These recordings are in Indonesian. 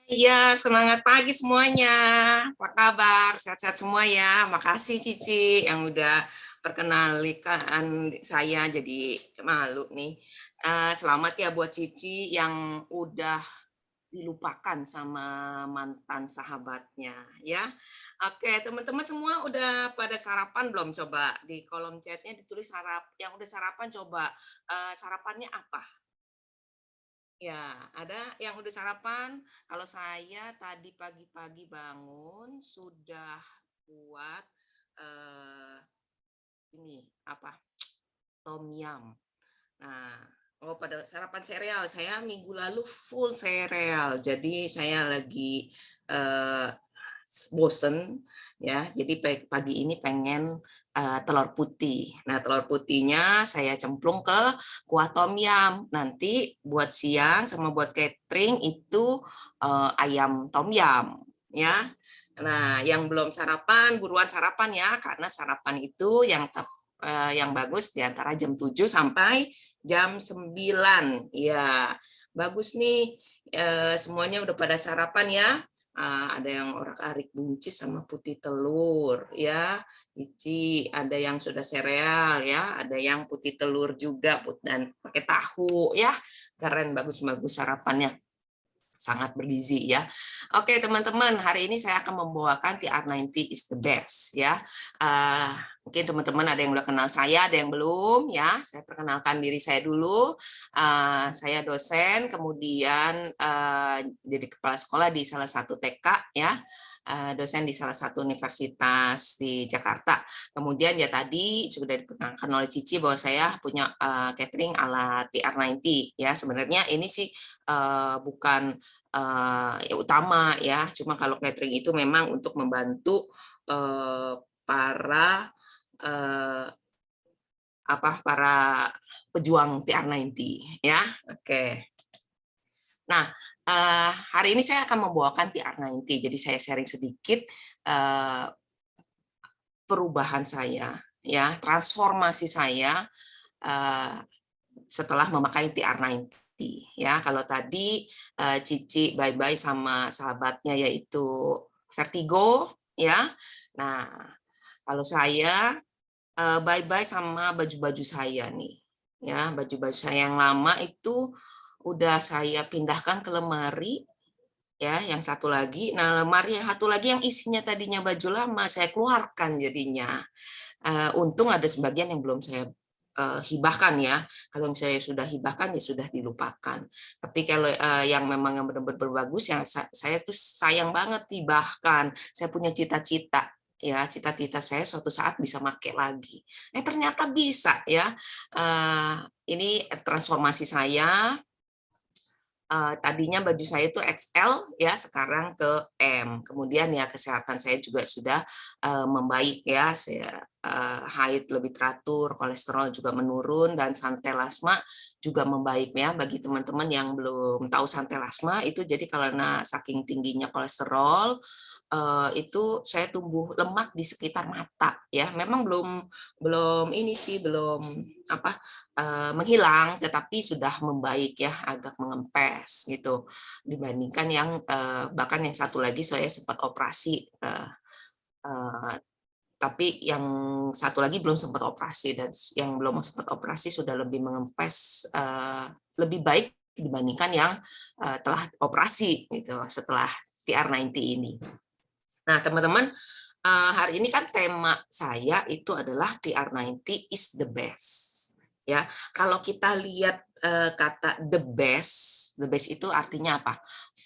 Iya, semangat pagi semuanya. Apa kabar? Sehat-sehat semua ya. Makasih Cici yang udah perkenalkan saya jadi malu nih. Selamat ya buat Cici yang udah dilupakan sama mantan sahabatnya ya. Oke, teman-teman semua udah pada sarapan belum? Coba di kolom chatnya ditulis yang udah sarapan coba sarapannya apa? Ya, ada yang udah sarapan? Kalau saya tadi pagi-pagi bangun sudah buat eh, ini apa? Tom yum. Nah, pada sarapan sereal. Saya minggu lalu full sereal. Jadi saya lagi eh, bosen ya. Jadi pagi ini pengen telur putih. Nah, telur putihnya saya cemplung ke kuah tom yum. Nanti buat siang sama buat catering itu ayam tom yum ya. Nah, yang belum sarapan, buruan sarapan ya, karena sarapan itu yang bagus di antara jam 7 sampai jam 9. Ya, bagus nih. Semuanya udah pada sarapan ya. Ada yang orak-arik buncis sama putih telur ya. Cici, ada yang sudah sereal ya, ada yang putih telur juga dan pakai tahu ya. Keren, bagus-bagus sarapannya, sangat bergizi ya. Oke teman-teman, hari ini saya akan membawakan TR90 is the best ya. Mungkin teman-teman ada yang udah kenal saya, ada yang belum ya. Saya perkenalkan diri saya dulu. Saya dosen, kemudian jadi kepala sekolah di salah satu TK ya. Dosen di salah satu universitas di Jakarta. Kemudian ya tadi sudah diperkenalkan oleh Cici bahwa saya punya catering ala TR90 ya. Sebenarnya ini sih bukan utama ya. Cuma kalau catering itu memang untuk membantu para para pejuang TR90 ya. Oke. Nah, hari ini saya akan membawakan TR90. Jadi saya sharing sedikit perubahan saya ya, transformasi saya setelah memakai TR90 ya. Kalau tadi Cici bye-bye sama sahabatnya yaitu Vertigo ya. Nah, kalau saya bye-bye sama baju-baju saya nih. Ya, baju-baju saya yang lama itu udah saya pindahkan ke lemari ya, yang satu lagi. Nah, lemari yang satu lagi yang isinya tadinya baju lama saya keluarkan jadinya. Untung ada sebagian yang belum saya hibahkan ya. Kalau yang saya sudah hibahkan ya sudah dilupakan. Tapi kalau yang memang yang benar-benar berbagus yang saya tuh sayang banget hibahkan. Saya punya cita-cita ya, cita-cita saya suatu saat bisa pakai lagi. Ternyata bisa ya. Ini transformasi saya. Tadinya baju saya itu XL ya, sekarang ke M. Kemudian ya kesehatan saya juga sudah membaik ya. Saya haid lebih teratur, kolesterol juga menurun, dan santelasma juga membaik ya. Bagi teman-teman yang belum tahu santelasma itu jadi karena saking tingginya kolesterol itu saya tumbuh lemak di sekitar mata ya. Memang belum ini sih belum menghilang, tetapi sudah membaik ya, agak mengempes gitu dibandingkan yang bahkan yang satu lagi saya sempat operasi, tapi yang satu lagi belum sempat operasi, dan yang belum sempat operasi sudah lebih mengempes, lebih baik dibandingkan yang telah operasi gitu setelah TR90 ini. Nah teman-teman, hari ini kan tema saya itu adalah TR90 is the best. Ya, kalau kita lihat kata the best itu artinya apa?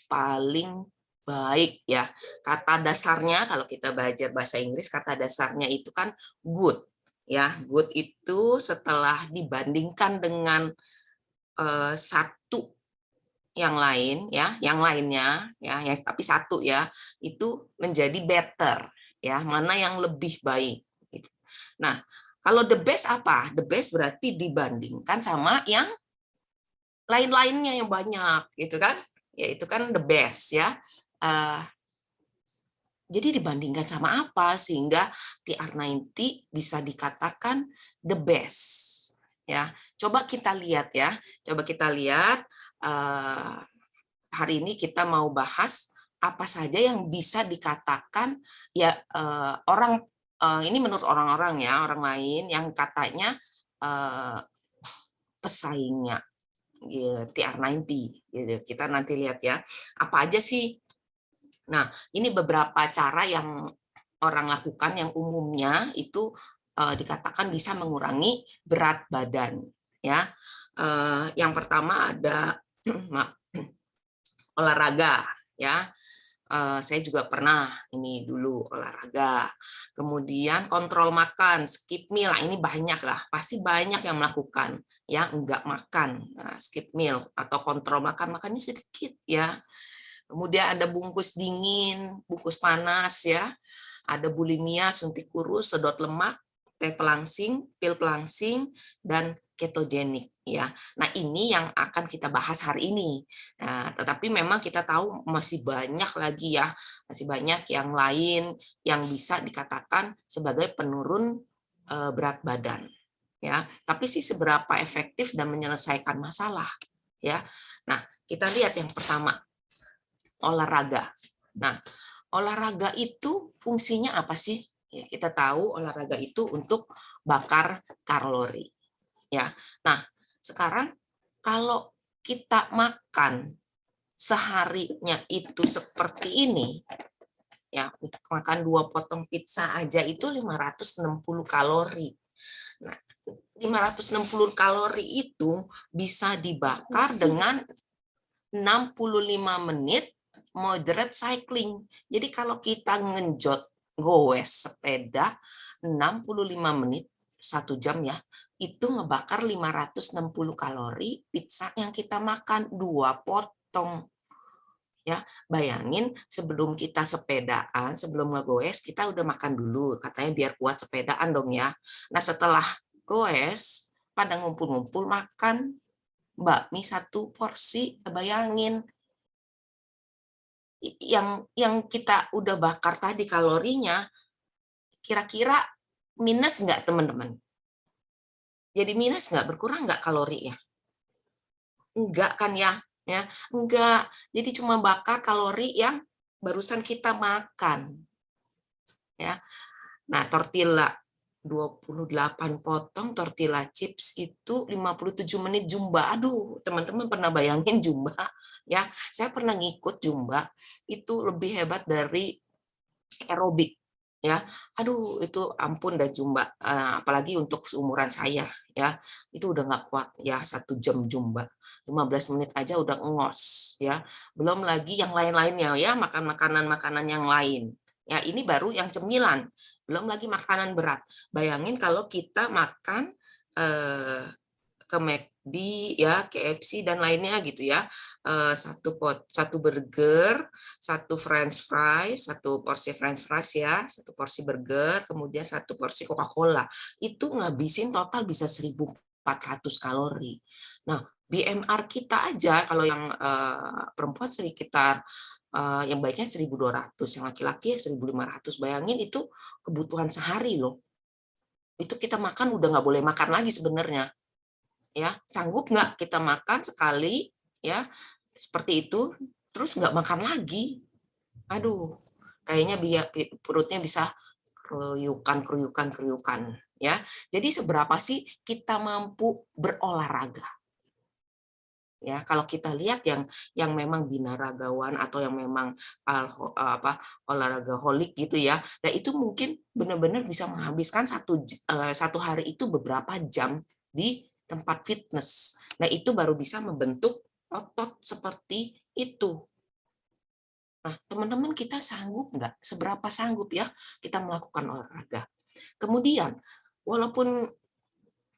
Paling baik ya. Kata dasarnya kalau kita belajar bahasa Inggris, kata dasarnya itu kan good. Ya, good itu setelah dibandingkan dengan satu yang lain ya, yang lainnya ya, yang tapi satu ya, itu menjadi better ya, mana yang lebih baik gitu. Nah, kalau the best apa? The best berarti dibandingkan sama yang lain-lainnya yang banyak gitu kan. Ya itu kan the best ya. Jadi dibandingkan sama apa sehingga TR90 bisa dikatakan the best ya. Coba kita lihat ya. Coba kita lihat hari ini kita mau bahas apa saja yang bisa dikatakan ya ini menurut orang-orang ya, orang lain yang katanya pesaingnya TR90 gitu. Kita nanti lihat ya, apa aja sih. Nah, ini beberapa cara yang orang lakukan yang umumnya itu dikatakan bisa mengurangi berat badan ya. Yang pertama ada olahraga ya. Saya juga pernah ini dulu olahraga. Kemudian kontrol makan, skip meal. Nah, ini banyak lah, pasti banyak yang melakukan ya, enggak makan, skip meal atau kontrol makan, makannya sedikit ya. Kemudian ada bungkus dingin, bungkus panas ya. Ada bulimia, suntik kurus, sedot lemak, teh pelangsing, pil pelangsing, dan ketogenik ya. Nah, ini yang akan kita bahas hari ini. Nah, tetapi memang kita tahu masih banyak lagi ya, masih banyak yang lain yang bisa dikatakan sebagai penurun berat badan ya. Tapi sih seberapa efektif dan menyelesaikan masalah ya. Nah, kita lihat yang pertama, olahraga. Nah, olahraga itu fungsinya apa sih? Ya, kita tahu olahraga itu untuk bakar kalori. Ya. Nah, sekarang kalau kita makan seharinya itu seperti ini, ya, makan 2 potong pizza aja itu 560 kalori. Nah, 560 kalori itu bisa dibakar dengan 65 menit moderate cycling. Jadi kalau kita ngenjot goes sepeda 65 menit, 1 jam ya, itu ngebakar 560 kalori pizza yang kita makan 2 potong. Ya, bayangin sebelum kita sepedaan, sebelum ngegoes, kita udah makan dulu, katanya biar kuat sepedaan dong ya. Nah, setelah goes, pada ngumpul-ngumpul makan bakmi 1 porsi, bayangin yang kita udah bakar tadi kalorinya, kira-kira minus nggak teman-teman? Jadi minus nggak, berkurang nggak kalorinya? Enggak kan ya? Ya, enggak. Jadi cuma bakar kalori yang barusan kita makan. Ya. Nah, tortilla 28 potong tortilla chips itu 57 menit zumba. Aduh, teman-teman pernah bayangin zumba? Ya, saya pernah ngikut zumba. Itu lebih hebat dari aerobik ya. Aduh, itu ampun dah zumba, apalagi untuk seumuran saya ya, itu udah nggak kuat ya 1 jam zumba, 15 menit aja udah ngos ya, belum lagi yang lain-lainnya ya, makan makanan-makanan yang lain ya. Ini baru yang cemilan, belum lagi makanan berat. Bayangin kalau kita makan ke McD ya, KFC dan lainnya gitu ya, satu burger, 1 porsi French fries ya, 1 porsi burger, kemudian 1 porsi Coca-Cola, itu ngabisin total bisa 1.400 kalori. Nah, BMR kita aja kalau yang perempuan sekitar yang baiknya 1.200, yang laki-laki 1.500. Bayangin itu kebutuhan sehari loh. Itu kita makan udah nggak boleh makan lagi sebenarnya. Ya, sanggup nggak kita makan sekali ya seperti itu terus nggak makan lagi? Aduh, kayaknya perutnya bisa keruyukan ya. Jadi seberapa sih kita mampu berolahraga? Ya, kalau kita lihat yang memang binaragawan atau yang memang olahraga holik gitu ya, nah itu mungkin benar-benar bisa menghabiskan satu hari itu beberapa jam di tempat fitness. Nah, itu baru bisa membentuk otot seperti itu. Nah, teman-teman, kita sanggup nggak? Seberapa sanggup ya kita melakukan olahraga? Kemudian, walaupun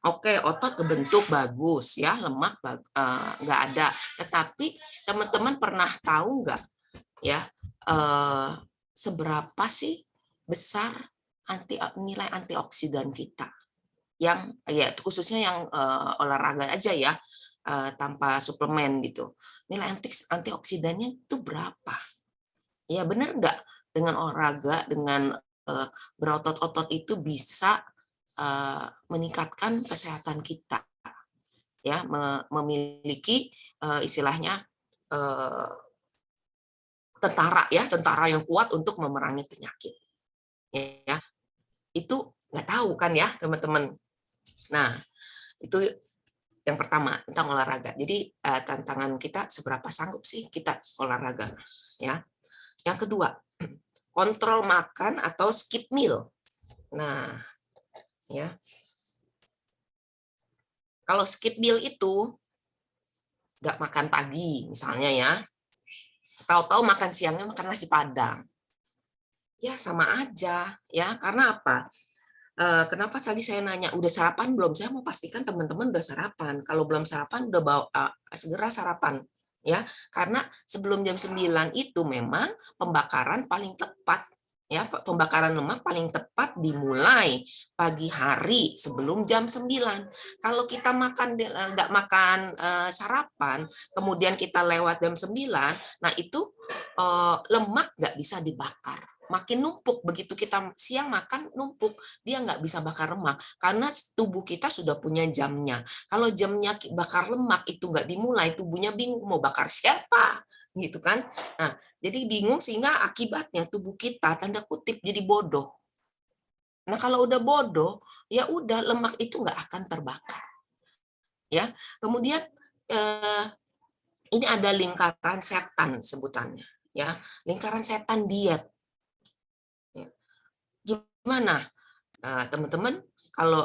oke, otot kebentuk bagus ya, lemak nggak ada. Tetapi teman-teman pernah tahu nggak ya seberapa sih besar nilai antioksidan kita? Yang ya khususnya yang olahraga aja ya, tanpa suplemen gitu. Nilai antioksidannya itu berapa? Ya benar nggak dengan olahraga, dengan berotot-otot itu bisa meningkatkan kesehatan kita ya, memiliki istilahnya tentara ya, tentara yang kuat untuk memerangi penyakit. Ya, itu nggak tahu kan ya teman-teman. Nah, itu yang pertama tentang olahraga. Jadi tantangan kita seberapa sanggup sih kita olahraga ya. Yang kedua, kontrol makan atau skip meal. Nah, ya. Kalau skip meal itu nggak makan pagi misalnya ya. Tahu-tahu makan siangnya makan nasi Padang. Ya sama aja ya. Karena apa? Kenapa tadi saya nanya udah sarapan belum? Saya mau pastikan teman-teman udah sarapan. Kalau belum sarapan udah bawa segera sarapan ya. Karena sebelum jam 9 itu memang pembakaran paling tepat ya. Pembakaran lemak paling tepat dimulai pagi hari sebelum jam 9. Kalau kita nggak makan sarapan, kemudian kita lewat jam 9, nah itu lemak nggak bisa dibakar. Makin numpuk, begitu kita siang makan numpuk, dia nggak bisa bakar lemak karena tubuh kita sudah punya jamnya. Kalau jamnya bakar lemak itu nggak dimulai, tubuhnya bingung mau bakar siapa, gitu kan? Nah, jadi bingung sehingga akibatnya tubuh kita tanda kutip jadi bodoh. Nah, kalau udah bodoh, ya udah lemak itu nggak akan terbakar. Ya, kemudian ini ada lingkaran setan sebutannya, ya, lingkaran setan diet. Gimana teman-teman kalau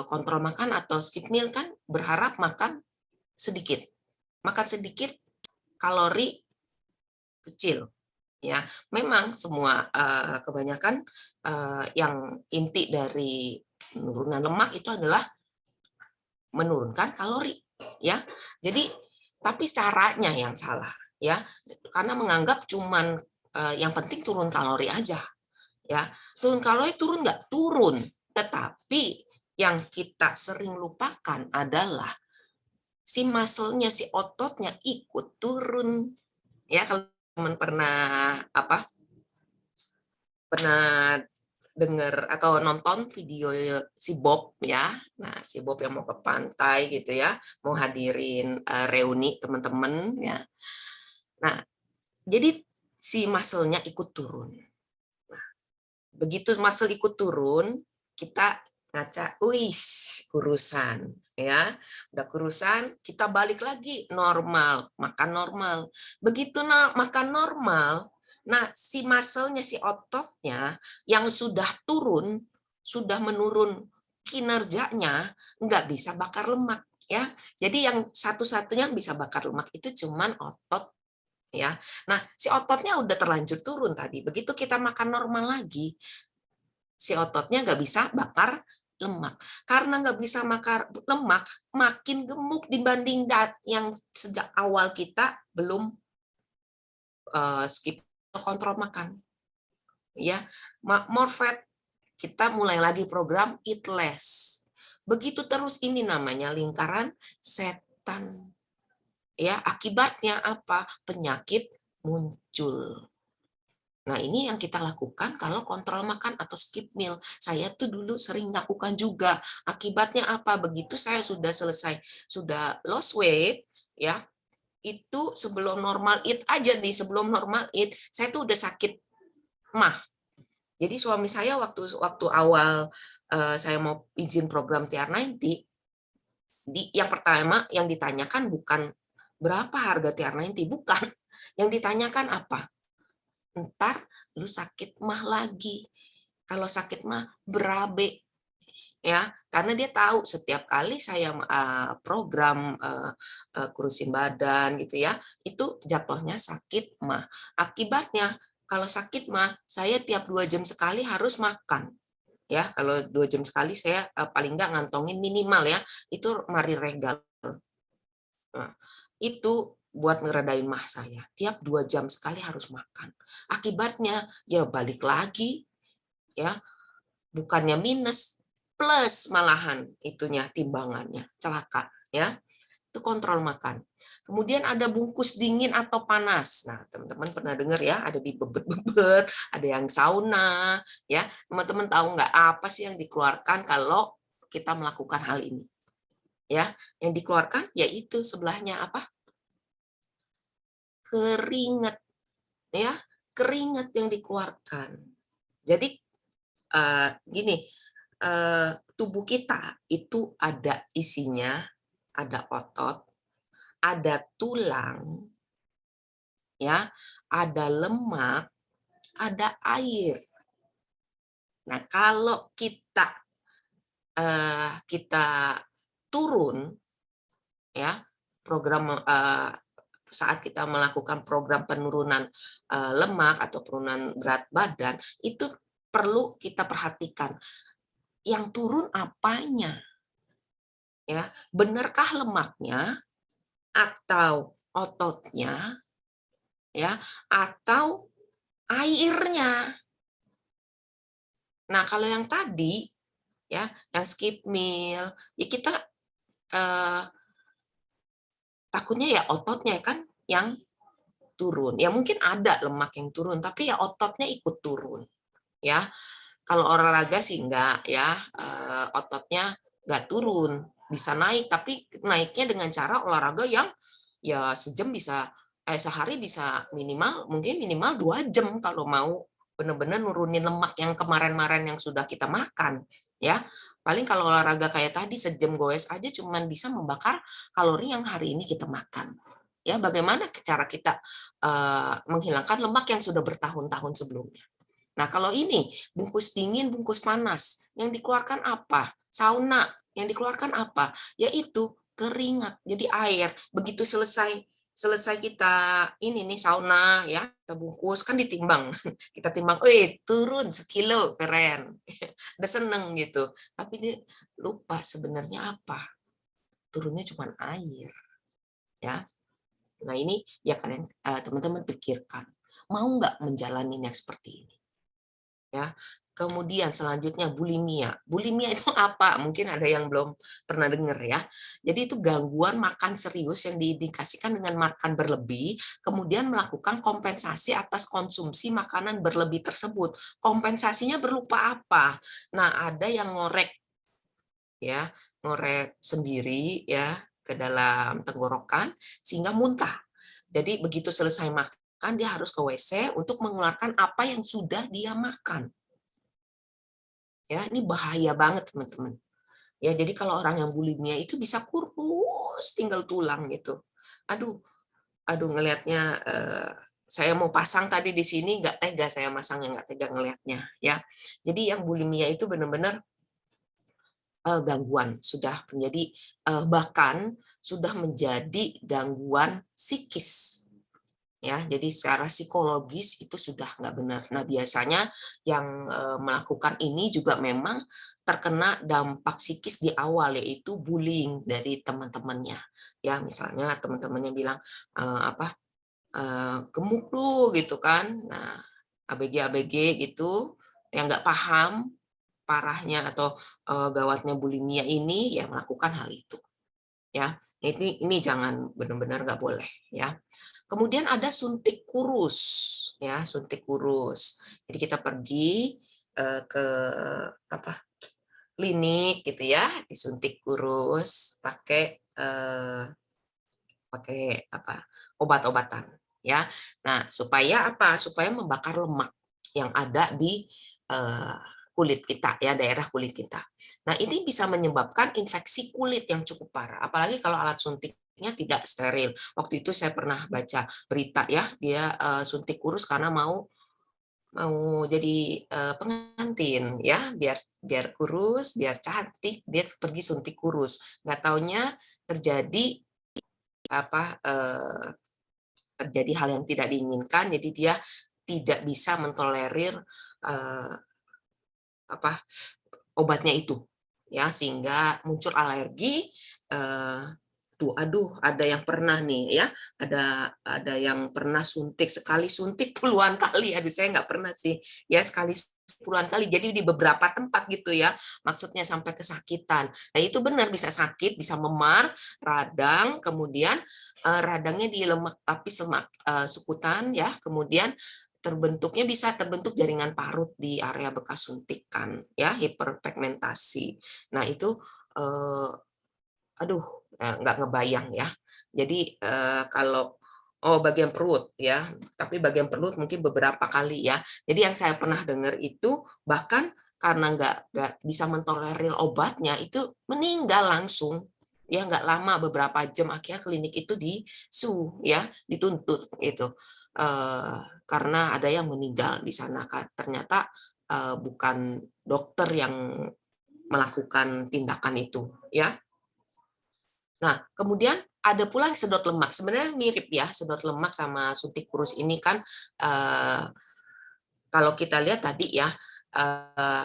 kontrol makan atau skip meal kan berharap makan sedikit kalori kecil ya. Memang semua kebanyakan yang inti dari penurunan lemak itu adalah menurunkan kalori ya. Jadi tapi caranya yang salah ya, karena menganggap cuman yang penting turun kalori aja ya. Turun kalori turun nggak? Turun. Tetapi yang kita sering lupakan adalah si muscle-nya, si ototnya ikut turun. Ya, kalau teman pernah dengar atau nonton video si Bob ya. Nah, si Bob yang mau ke pantai gitu ya, mau hadirin reuni teman-teman ya. Nah, jadi si muscle-nya ikut turun. Begitu muscle ikut turun, kita ngaca, wis kurusan ya. Udah kurusan, kita balik lagi normal, makan normal. Begitu makan normal, nah si muscle-nya, si ototnya yang sudah turun, sudah menurun kinerjanya, nggak bisa bakar lemak ya. Jadi yang satu-satunya bisa bakar lemak itu cuman otot ya. Nah, si ototnya udah terlanjur turun tadi. Begitu kita makan normal lagi, si ototnya nggak bisa bakar lemak. Karena nggak bisa bakar lemak, makin gemuk dibanding yang sejak awal kita belum skip kontrol makan. Ya, more fat, kita mulai lagi program eat less. Begitu terus, ini namanya lingkaran setan. Ya, akibatnya apa? Penyakit muncul. Nah, ini yang kita lakukan kalau kontrol makan atau skip meal. Saya tuh dulu sering lakukan juga. Akibatnya apa? Begitu saya sudah selesai, sudah lost weight, ya, itu sebelum normal eat aja nih, sebelum normal eat, saya tuh udah sakit mah. Jadi suami saya waktu awal saya mau izin program TR90, yang pertama yang ditanyakan bukan berapa harga TR90, bukan. Yang ditanyakan apa? Ntar lu sakit mah lagi. Kalau sakit mah berabe ya, karena dia tahu setiap kali saya program kurusin badan gitu ya, itu jatuhnya sakit mah. Akibatnya kalau sakit mah saya tiap 2 jam sekali harus makan ya. Kalau 2 jam sekali saya paling nggak ngantongin minimal ya itu mari regal. Nah, itu buat ngeredain mah saya. Tiap 2 jam sekali harus makan. Akibatnya ya balik lagi ya, bukannya minus, plus malahan itunya timbangannya, celaka ya. Itu kontrol makan. Kemudian ada bungkus dingin atau panas. Nah, teman-teman pernah dengar ya, ada di bebet-bebet, ada yang sauna ya. Teman-teman tahu nggak apa sih yang dikeluarkan kalau kita melakukan hal ini? Ya, yang dikeluarkan yaitu sebelahnya apa? Keringat. ya, keringat yang dikeluarkan. Jadi gini, tubuh kita itu ada isinya, ada otot, ada tulang, ya, ada lemak, ada air. Nah, kalau kita turun, ya, saat kita melakukan program penurunan lemak atau penurunan berat badan, itu perlu kita perhatikan yang turun apanya, ya, benarkah lemaknya atau ototnya, ya, atau airnya. Nah, kalau yang tadi, ya, yang skip meal, ya kita takutnya ya ototnya kan yang turun. Ya mungkin ada lemak yang turun, tapi ya ototnya ikut turun, ya. Kalau olahraga sih enggak, ya, ototnya enggak turun, bisa naik, tapi naiknya dengan cara olahraga yang ya sehari bisa minimal 2 jam kalau mau benar-benar nurunin lemak yang kemarin-kemarin yang sudah kita makan, ya. Paling kalau olahraga kayak tadi sejam goes aja cuman bisa membakar kalori yang hari ini kita makan. Ya, bagaimana cara kita menghilangkan lemak yang sudah bertahun-tahun sebelumnya. Nah, kalau ini bungkus dingin, bungkus panas, yang dikeluarkan apa? Sauna, yang dikeluarkan apa? Yaitu keringat, jadi air. Begitu selesai selesai kita ini nih sauna, ya, kita bungkus kan ditimbang. Kita timbang, turun sekilo, keren. Udah seneng gitu. Tapi dia lupa sebenarnya apa? Turunnya cuma air, ya. Nah, ini ya kalian teman-teman pikirkan, mau nggak menjalaninya seperti ini? Ya. Kemudian selanjutnya bulimia. Bulimia itu apa? Mungkin ada yang belum pernah dengar ya. Jadi itu gangguan makan serius yang diindikasikan dengan makan berlebih, kemudian melakukan kompensasi atas konsumsi makanan berlebih tersebut. Kompensasinya berupa apa? Nah, ada yang ngorek, ya, ngorek sendiri ya ke dalam tenggorokan sehingga muntah. Jadi begitu selesai makan dia harus ke WC untuk mengeluarkan apa yang sudah dia makan. Ya, ini bahaya banget teman-teman. Ya, jadi kalau orang yang bulimia itu bisa kurus tinggal tulang gitu. Aduh, aduh ngelihatnya saya mau pasang tadi di sini nggak tega saya masang yang nggak tega ngelihatnya ya. Jadi yang bulimia itu benar-benar gangguan sudah menjadi bahkan sudah menjadi gangguan psikis ya, jadi secara psikologis itu sudah nggak benar. Nah, biasanya yang melakukan ini juga memang terkena dampak psikis di awal, yaitu bullying dari teman-temannya. Ya, misalnya teman-temannya bilang, "Gemuk lu," gitu kan. Nah, ABG-ABG gitu, yang nggak paham parahnya atau gawatnya bulimia ini, ya melakukan hal itu. Ya, ini jangan benar-benar nggak boleh ya. Kemudian ada suntik kurus, ya suntik kurus. Jadi kita pergi ke apa klinik gitu ya, disuntik kurus pakai pakai apa obat-obatan ya. Nah supaya apa? Supaya membakar lemak yang ada di eh, kulit kita ya, daerah kulit kita. Nah ini bisa menyebabkan infeksi kulit yang cukup parah. Apalagi kalau alat suntiknya tidak steril. Waktu itu saya pernah baca berita ya, dia suntik kurus karena mau mau jadi pengantin ya, biar biar kurus, biar cantik, dia pergi suntik kurus. Nggak taunya terjadi apa terjadi hal yang tidak diinginkan, jadi dia tidak bisa mentolerir eh, apa obatnya itu, ya sehingga muncul alergi. Eh, tuh, aduh, ada yang pernah nih ya, ada yang pernah suntik sekali suntik puluhan kali. Aduh, saya nggak pernah sih, ya sekali puluhan kali. Jadi di beberapa tempat gitu ya, maksudnya sampai kesakitan. Nah itu benar bisa sakit, bisa memar, radang, kemudian radangnya di lemak lapis lemak sukutan ya, kemudian bisa terbentuk jaringan parut di area bekas suntikan ya, hiperpigmentasi. Nah itu aduh nggak ngebayang ya. Jadi kalau Oh, bagian perut ya, tapi bagian perut mungkin beberapa kali ya. Jadi yang saya pernah dengar itu bahkan karena nggak bisa mentolerir obatnya itu meninggal langsung ya, nggak lama beberapa jam akhirnya klinik itu disu ya, dituntut itu karena ada yang meninggal di sana kan ternyata bukan dokter yang melakukan tindakan itu ya. Nah, kemudian ada pula sedot lemak. Sebenarnya mirip ya, sedot lemak sama suntik kurus ini kan kalau kita lihat tadi ya,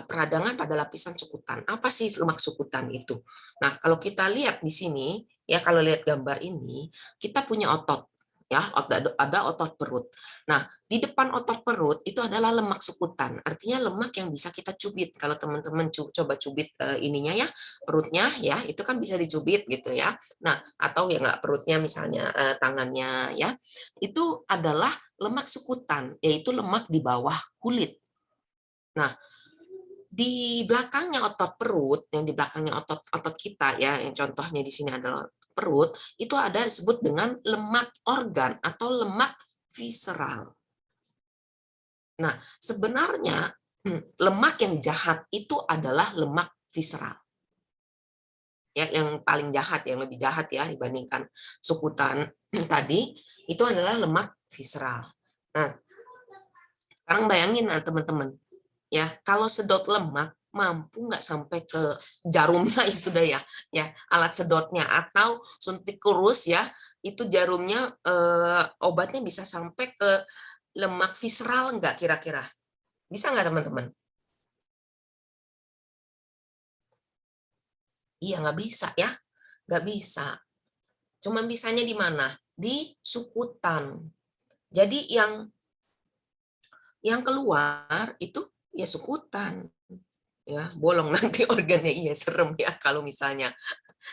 peradangan pada lapisan sukutan. Apa sih lemak sukutan itu? Nah, kalau kita lihat di sini, ya kalau lihat gambar ini, kita punya otot, ya ada otot perut. Nah, di depan otot perut itu adalah lemak sukutan. Artinya lemak yang bisa kita cubit. Kalau teman-teman coba cubit ininya ya, perutnya ya, itu kan bisa dicubit gitu ya. Nah, atau ya nggak perutnya misalnya tangannya ya, itu adalah lemak sukutan, yaitu lemak di bawah kulit. Nah, di belakangnya otot perut, yang di belakangnya otot kita ya, yang contohnya di sini adalah perut, itu ada disebut dengan lemak organ atau lemak visceral. Nah, sebenarnya lemak yang jahat itu adalah lemak visceral. Ya, yang paling jahat, yang lebih jahat ya dibandingkan sukutan tadi, itu adalah lemak visceral. Nah, sekarang bayangin teman-teman, ya kalau sedot lemak mampu nggak sampai ke jarumnya itu dah ya alat sedotnya atau suntik kurus ya itu jarumnya obatnya bisa sampai ke lemak visceral nggak kira-kira bisa nggak teman-teman? Iya nggak bisa ya, nggak bisa. Cuman bisanya di mana? Di sukutan. Jadi yang keluar itu ya sukutan ya bolong nanti organnya iya serem ya kalau misalnya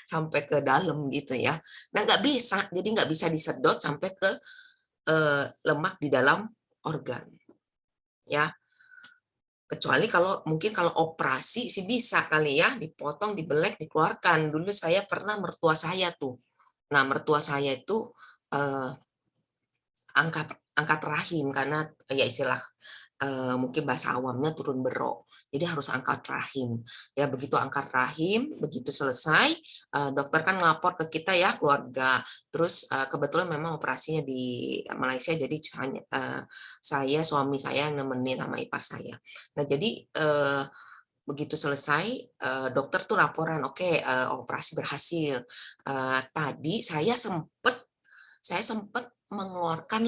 sampai ke dalam gitu ya. Nah nggak bisa, jadi nggak bisa disedot sampai ke lemak di dalam organ ya. Kecuali kalau mungkin kalau operasi sih bisa kali ya, dipotong, dibelek, dikeluarkan. Dulu saya pernah mertua saya tuh. Nah mertua saya itu eh, angkat angkat rahim karena ya istilah mungkin bahasa awamnya turun berok. Jadi harus angkat rahim. Ya begitu angkat rahim, begitu selesai, dokter kan ngelapor ke kita ya keluarga. Terus kebetulan memang operasinya di Malaysia, jadi hanya saya suami saya yang nemenin sama ipar saya. Nah jadi begitu selesai dokter tuh laporan, oke operasi berhasil. Tadi saya sempat mengeluarkan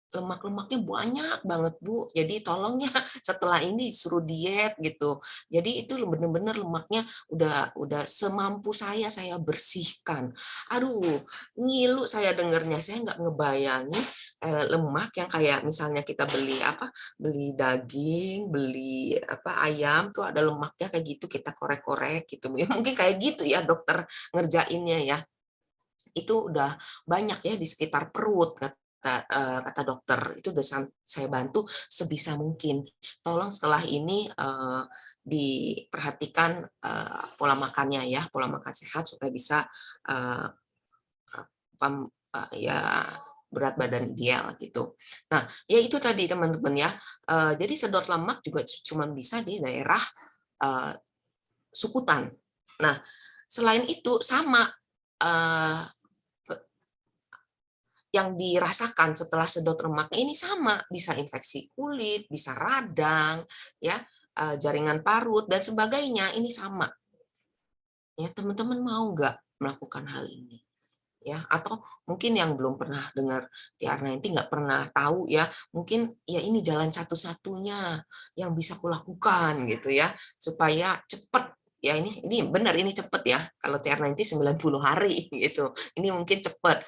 lemak-lemaknya banyak banget Bu. Jadi tolong ya setelah ini suruh diet gitu. Jadi itu benar-benar lemaknya udah semampu saya bersihkan. Aduh, ngilu saya dengernya. Saya nggak ngebayangin lemak yang kayak misalnya kita beli daging, beli ayam tuh ada lemaknya kayak gitu kita korek-korek gitu. Mungkin kayak gitu ya dokter ngerjainnya ya itu udah banyak ya di sekitar perut kata dokter itu udah saya bantu sebisa mungkin tolong setelah ini diperhatikan pola makannya ya pola makan sehat supaya bisa uh, ya berat badan ideal gitu. Nah, ya itu tadi teman-teman ya. Jadi sedot lemak juga cuma bisa di daerah uh, sukutan. Nah, selain itu sama uh, yang dirasakan setelah sedot lemak ini sama, bisa infeksi kulit, bisa radang, ya, jaringan parut dan sebagainya ini sama. Ya, teman-teman mau nggak melakukan hal ini? Ya, atau mungkin yang belum pernah dengar TR90 nggak pernah tahu ya, mungkin ya ini jalan satu-satunya yang bisa kulakukan gitu ya, supaya cepat ya ini benar ini cepat ya kalau TR90 90 hari gitu ini mungkin cepat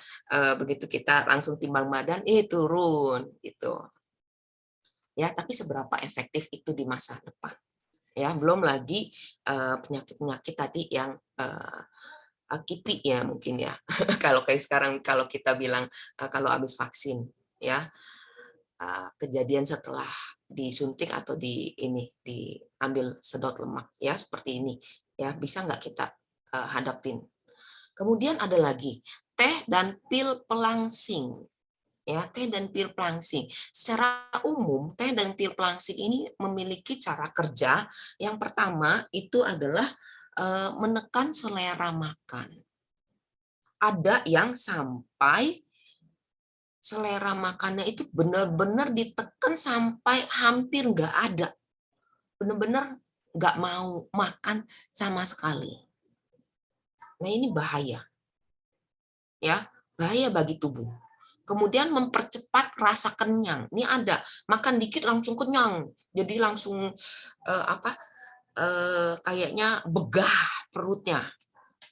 begitu kita langsung timbang badan turun gitu ya tapi seberapa efektif itu di masa depan ya belum lagi penyakit-penyakit tadi yang kipi ya mungkin ya kalau kayak sekarang kalau kita bilang kalau habis vaksin ya kejadian setelah disuntik atau diambil sedot lemak ya seperti ini ya bisa nggak kita hadapin. Kemudian ada lagi teh dan pil pelangsing. Ya, teh dan pil pelangsing. Secara umum, teh dan pil pelangsing ini memiliki cara kerja. Yang pertama itu adalah menekan selera makan. Ada yang sampai selera makannya itu benar-benar ditekan sampai hampir nggak ada. Benar-benar nggak mau makan sama sekali. Nah, ini bahaya. Ya, bahaya bagi tubuh. Kemudian mempercepat rasa kenyang. Ini ada makan dikit langsung kenyang, jadi langsung kayaknya begah perutnya,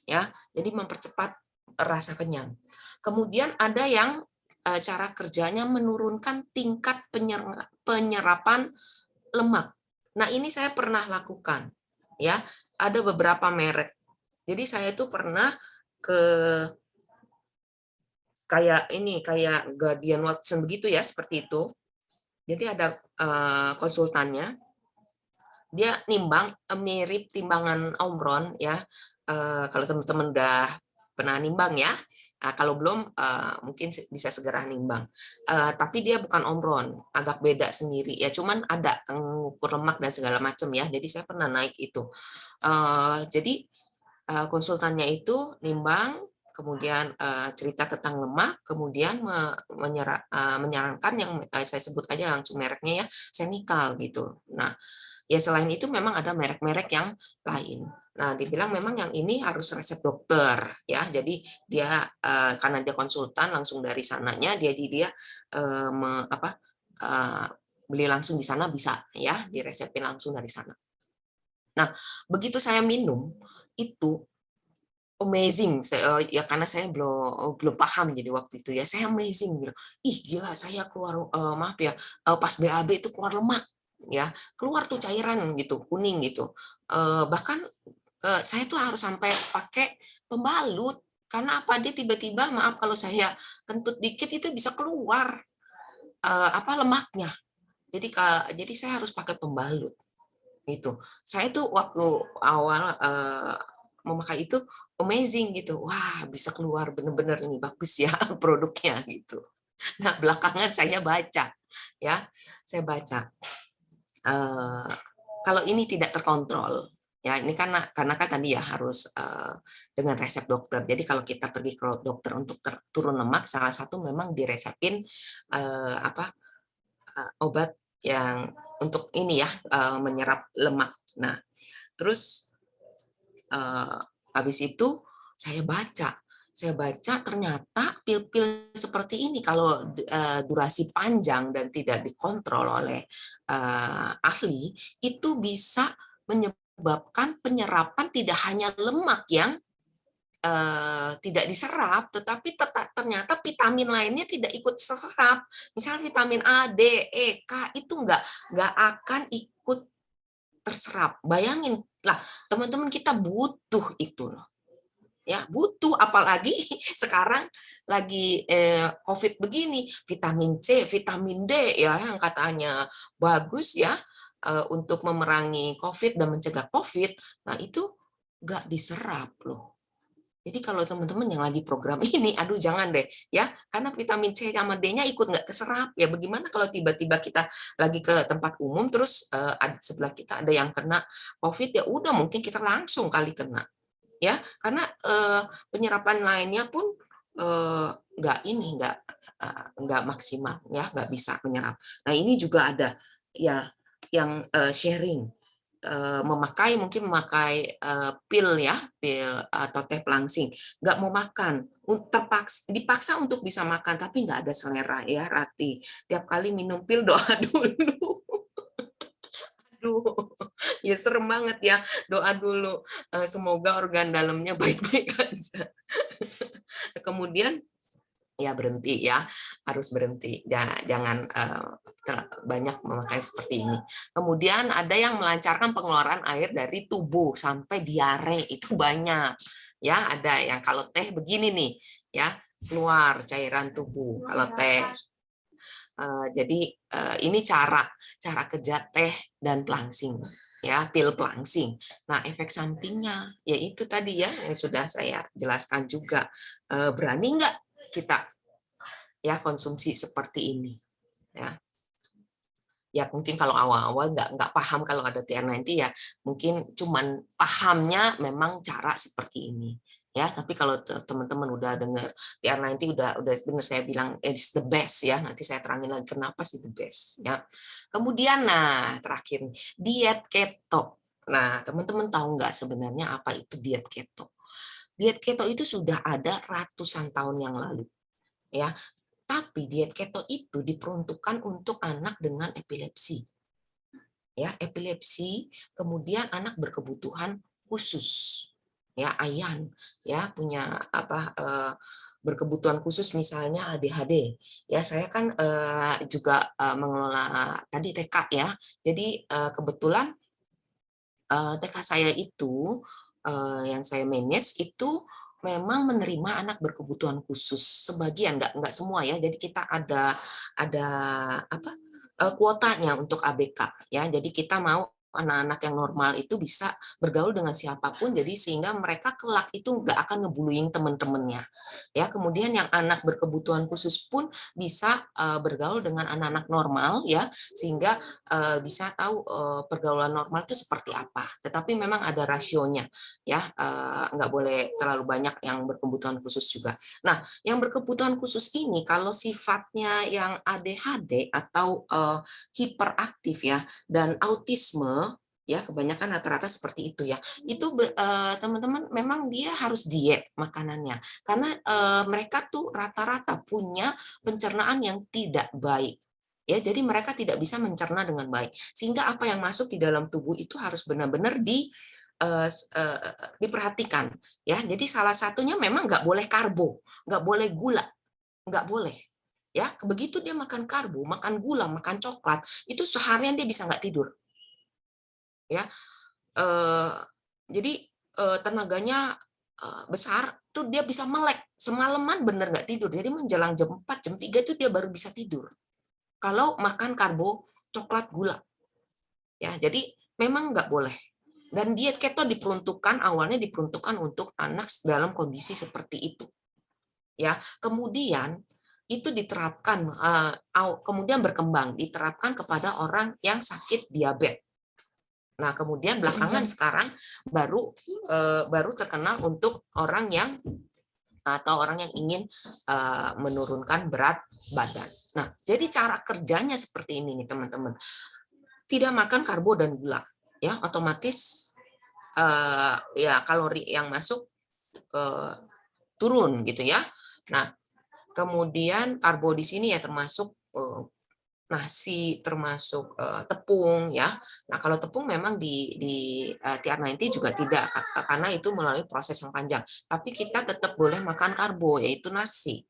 ya. Jadi mempercepat rasa kenyang. Kemudian ada yang cara kerjanya menurunkan tingkat penyerapan lemak. Nah, ini saya pernah lakukan, ya. Ada beberapa merek. Jadi saya itu pernah ke kayak Guardian Watson begitu ya, seperti itu. Jadi ada konsultannya, dia nimbang mirip timbangan Omron ya. Kalau teman-teman udah pernah nimbang ya, kalau belum mungkin bisa segera nimbang. Tapi dia bukan Omron, agak beda sendiri ya. Cuman ada ukur lemak dan segala macam ya. Jadi saya pernah naik itu. Jadi konsultannya itu nimbang, kemudian cerita tentang lemak, kemudian menyarankan yang saya sebut aja langsung mereknya ya, Senikal gitu. Nah, ya selain itu memang ada merek-merek yang lain. Nah, dibilang memang yang ini harus resep dokter ya. Jadi dia karena dia konsultan langsung dari sananya, dia beli langsung di sana bisa ya, diresepin langsung dari sana. Nah, begitu saya minum itu amazing. Ya karena saya belum paham jadi waktu itu ya, saya amazing gitu. Ih gila, saya keluar maaf ya, pas BAB itu keluar lemak ya, keluar tuh cairan gitu kuning gitu. Bahkan saya tuh harus sampai pakai pembalut karena apa, dia tiba-tiba maaf kalau saya kentut dikit itu bisa keluar lemaknya. Jadi saya harus pakai pembalut gitu. Saya tuh waktu awal memakai itu amazing gitu. Wah, bisa keluar bener-bener ini bagus ya produknya gitu. Nah, belakangan saya baca ya, saya baca kalau ini tidak terkontrol ya, ini karena kan tadi ya harus dengan resep dokter. Jadi kalau kita pergi ke dokter untuk turun lemak, salah satu memang diresepin obat yang untuk ini ya, menyerap lemak. Nah, terus habis itu saya baca ternyata pil-pil seperti ini kalau durasi panjang dan tidak dikontrol oleh ahli itu bisa menyebabkan penyerapan tidak hanya lemak yang tidak diserap, tetapi ternyata vitamin lainnya tidak ikut serap. Misalnya vitamin A, D, E, K itu nggak akan ikut terserap. Bayangin lah, teman-teman kita butuh itu loh. Ya, butuh, apalagi sekarang lagi COVID begini, vitamin C, vitamin D ya yang katanya bagus ya untuk memerangi COVID dan mencegah COVID. Nah, itu nggak diserap loh. Jadi kalau teman-teman yang lagi program ini, aduh jangan deh ya, karena vitamin C sama D-nya ikut nggak keserap ya. Bagaimana kalau tiba-tiba kita lagi ke tempat umum terus sebelah kita ada yang kena COVID, ya udah mungkin kita langsung kali kena ya, karena penyerapan lainnya pun nggak maksimal ya, nggak bisa menyerap. Nah ini juga ada ya yang sharing mungkin memakai pil ya, pil atau teh pelangsing, nggak mau makan, dipaksa untuk bisa makan tapi nggak ada selera ya. Rati tiap kali minum pil doa dulu. Aduh, ya serem banget ya, doa dulu semoga organ dalamnya baik-baik aja. Kemudian ya berhenti ya, harus berhenti, jangan banyak memakai seperti ini. Kemudian ada yang melancarkan pengeluaran air dari tubuh sampai diare, itu banyak ya. Ada yang kalau teh begini nih ya, keluar cairan tubuh kalau teh. Jadi ini cara kerja teh dan pelangsing ya, pil pelangsing. Nah, efek sampingnya yaitu tadi ya yang sudah saya jelaskan juga. Berani nggak kita ya konsumsi seperti ini. Ya mungkin kalau awal-awal nggak paham kalau ada TR90 ya mungkin cuman pahamnya memang cara seperti ini ya, tapi kalau teman-teman udah dengar TR90 udah benar saya bilang it's the best ya, nanti saya terangin lagi kenapa sih the best ya. Kemudian nah terakhir diet keto. Nah teman-teman tahu nggak sebenarnya apa itu diet keto? Diet keto itu sudah ada ratusan tahun yang lalu ya. Tapi diet keto itu diperuntukkan untuk anak dengan epilepsi. Ya, epilepsi, kemudian anak berkebutuhan khusus. Ya, AYAN, ya punya berkebutuhan khusus misalnya ADHD. Ya, saya kan juga mengelola tadi TK ya. Jadi kebetulan TK saya itu yang saya manage itu memang menerima anak berkebutuhan khusus, sebagian nggak semua ya, jadi kita ada apa kuotanya untuk ABK ya, jadi kita mau anak-anak yang normal itu bisa bergaul dengan siapapun, jadi sehingga mereka kelak itu nggak akan ngebullying teman-temannya ya. Kemudian yang anak berkebutuhan khusus pun bisa bergaul dengan anak-anak normal ya, sehingga bisa tahu pergaulan normal itu seperti apa. Tetapi memang ada rasionya ya, nggak boleh terlalu banyak yang berkebutuhan khusus juga. Nah, yang berkebutuhan khusus ini kalau sifatnya yang ADHD atau hiperaktif ya dan autisme ya, kebanyakan rata-rata seperti itu ya. Itu teman-teman memang dia harus diet makanannya karena mereka tuh rata-rata punya pencernaan yang tidak baik. Ya, jadi mereka tidak bisa mencerna dengan baik. Sehingga apa yang masuk di dalam tubuh itu harus benar-benar diperhatikan. Ya, jadi salah satunya memang nggak boleh karbo, nggak boleh gula, nggak boleh. Ya, begitu dia makan karbo, makan gula, makan coklat, itu seharian dia bisa nggak tidur. Ya, jadi tenaganya besar, tuh dia bisa melek semalaman bener nggak tidur. Jadi menjelang jam 4, jam 3 itu dia baru bisa tidur kalau makan karbo, coklat, gula. Ya, jadi memang nggak boleh. Dan diet keto awalnya diperuntukkan untuk anak dalam kondisi seperti itu. Ya, kemudian itu diterapkan, kemudian berkembang, diterapkan kepada orang yang sakit diabetes. Nah, kemudian belakangan sekarang baru terkenal untuk orang yang ingin menurunkan berat badan. Nah, jadi cara kerjanya seperti ini nih teman-teman. Tidak makan karbo dan gula, ya otomatis ya kalori yang masuk turun gitu ya. Nah, kemudian karbo di sini ya termasuk nasi, termasuk tepung ya. Nah, kalau tepung memang di TR90 juga tidak karena itu melalui proses yang panjang. Tapi kita tetap boleh makan karbo yaitu nasi.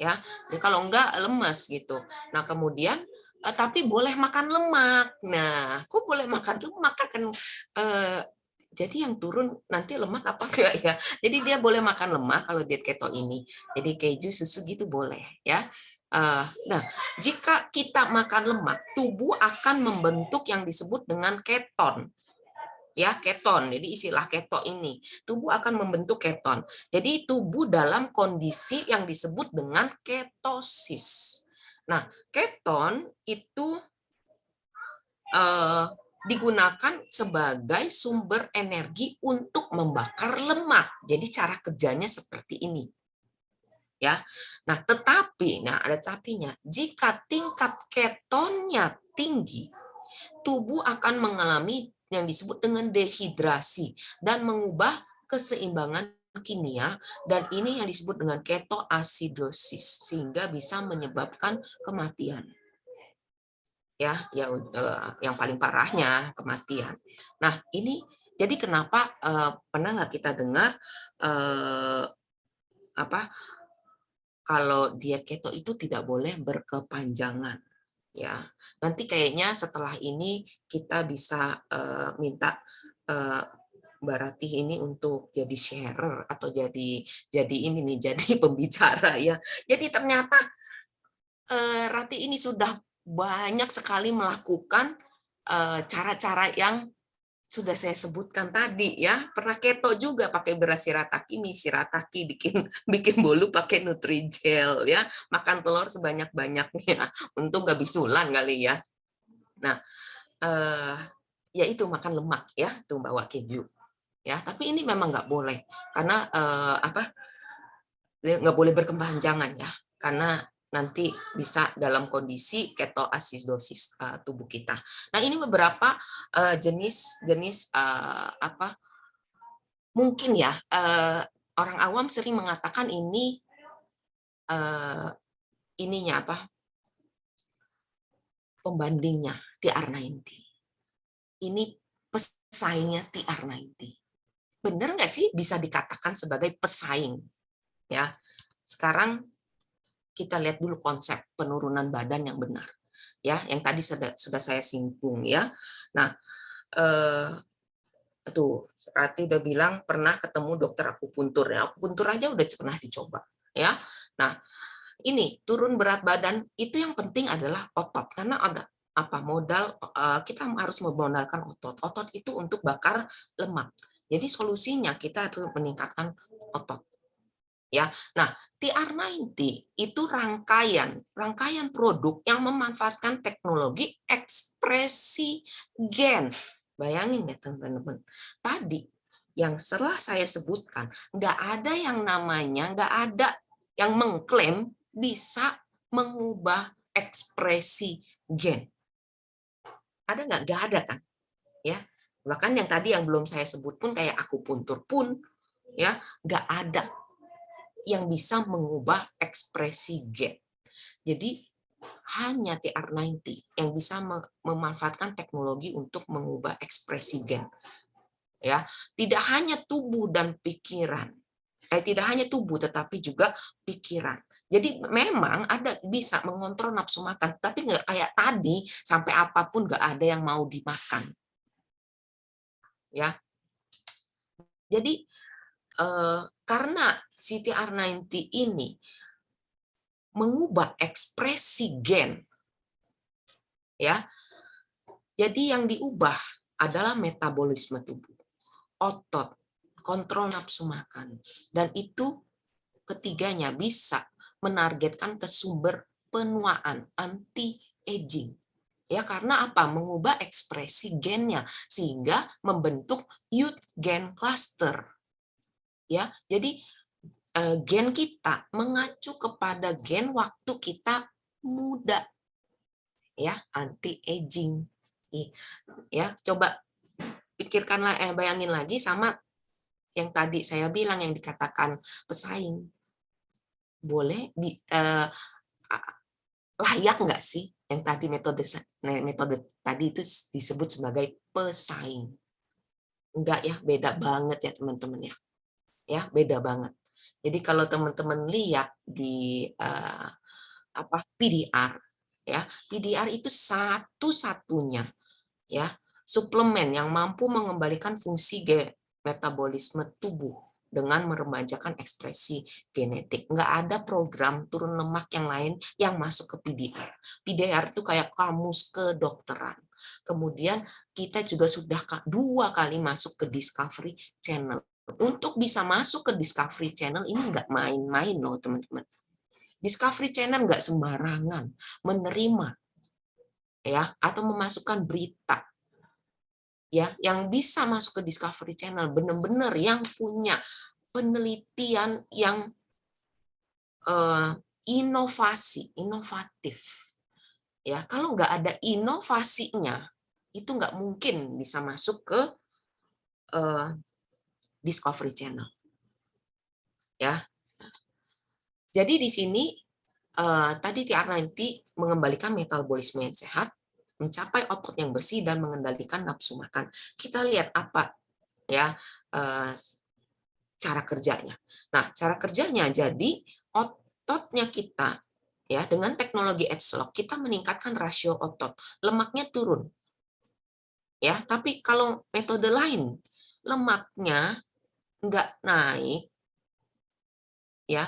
Ya. Jadi kalau enggak lemes gitu. Nah, kemudian tapi boleh makan lemak. Nah, kok boleh makan lemak kan jadi yang turun nanti lemak apa enggak ya? Jadi dia boleh makan lemak kalau diet keto ini. Jadi keju, susu gitu boleh ya. Nah, jika kita makan lemak, tubuh akan membentuk yang disebut dengan keton. Ya, keton. Jadi istilah keto ini, tubuh akan membentuk keton. Jadi tubuh dalam kondisi yang disebut dengan ketosis. Nah, keton itu digunakan sebagai sumber energi untuk membakar lemak. Jadi cara kerjanya seperti ini. Ya. Nah, ada tapinya. Jika tingkat ketonnya tinggi, tubuh akan mengalami yang disebut dengan dehidrasi dan mengubah keseimbangan kimia, dan ini yang disebut dengan ketoasidosis sehingga bisa menyebabkan kematian. Ya, yang paling parahnya kematian. Nah, ini jadi kenapa pernah nggak kita dengar kalau diet keto itu tidak boleh berkepanjangan ya. Nanti kayaknya setelah ini kita bisa minta Mbak Ratih ini untuk jadi sharer atau jadi ini nih, jadi pembicara ya. Jadi ternyata Ratih ini sudah banyak sekali melakukan cara-cara yang sudah saya sebutkan tadi ya, pernah keto juga pakai beras shirataki, mie shirataki, bikin bikin bolu pakai Nutrijel ya, makan telur sebanyak-banyaknya, untung nggak bisulan kali ya. Nah, ya itu makan lemak ya, tuh bawa keju ya. Tapi ini memang nggak boleh karena nggak boleh berkepanjangan ya, karena nanti bisa dalam kondisi ketoasidosis tubuh kita. Nah, ini beberapa jenis mungkin ya orang awam sering mengatakan ini ininya pembandingnya TR90. Ini pesaingnya TR90. Benar nggak sih bisa dikatakan sebagai pesaing? Ya, sekarang kita lihat dulu konsep penurunan badan yang benar. Ya, yang tadi sudah saya singgung ya. Nah, tuh Rati udah bilang pernah ketemu dokter akupuntur ya. Akupuntur aja udah pernah dicoba ya. Nah, ini turun berat badan itu yang penting adalah otot, karena ada modal kita harus memodalkan otot. Otot itu untuk bakar lemak. Jadi solusinya kita harus meningkatkan otot. Ya. Nah, TR90 itu rangkaian produk yang memanfaatkan teknologi ekspresi gen. Bayangin ya teman-teman. Tadi yang setelah saya sebutkan, nggak ada yang namanya, nggak ada yang mengklaim bisa mengubah ekspresi gen. Ada nggak? Nggak ada kan? Ya. Bahkan yang tadi yang belum saya sebut pun kayak akupuntur pun ya nggak ada yang bisa mengubah ekspresi gen. Jadi hanya TR90 yang bisa memanfaatkan teknologi untuk mengubah ekspresi gen. Ya, tidak hanya tubuh dan pikiran. Tidak hanya tubuh tetapi juga pikiran. Jadi memang ada bisa mengontrol nafsu makan, tapi nggak kayak tadi sampai apapun nggak ada yang mau dimakan. Ya. Jadi karena CTR90 ini mengubah ekspresi gen, ya, jadi yang diubah adalah metabolisme tubuh, otot, kontrol nafsu makan, dan itu ketiganya bisa menargetkan ke sumber penuaan, anti-aging. Ya, karena apa? Mengubah ekspresi gennya sehingga membentuk youth gen cluster. Ya, jadi gen kita mengacu kepada gen waktu kita muda, ya, anti aging. Ya, coba pikirkanlah, bayangin lagi sama yang tadi saya bilang yang dikatakan pesaing. Boleh layak nggak sih yang tadi metode tadi itu disebut sebagai pesaing? Enggak ya, beda banget ya teman-teman ya. Ya, beda banget. Jadi kalau teman-teman lihat di PDR, ya, PDR itu satu-satunya ya suplemen yang mampu mengembalikan fungsi metabolisme tubuh dengan meremajakan ekspresi genetik. Nggak ada program turun lemak yang lain yang masuk ke PDR. PDR itu kayak kamus kedokteran. Kemudian kita juga sudah 2 kali masuk ke Discovery Channel. Untuk bisa masuk ke Discovery Channel ini nggak main-main loh teman-teman. Discovery Channel nggak sembarangan menerima ya atau memasukkan berita ya yang bisa masuk ke Discovery Channel benar-benar yang punya penelitian yang inovatif ya. Kalau nggak ada inovasinya itu nggak mungkin bisa masuk ke Discovery Channel ya. Jadi di sini tadi TR90 mengembalikan metabolisme yang sehat, mencapai otot yang bersih dan mengendalikan nafsu makan. Kita lihat apa ya cara kerjanya. Nah, cara kerjanya jadi ototnya kita ya dengan teknologi Edge-Lock kita meningkatkan rasio otot, lemaknya turun. Ya, tapi kalau metode lain lemaknya nggak naik ya,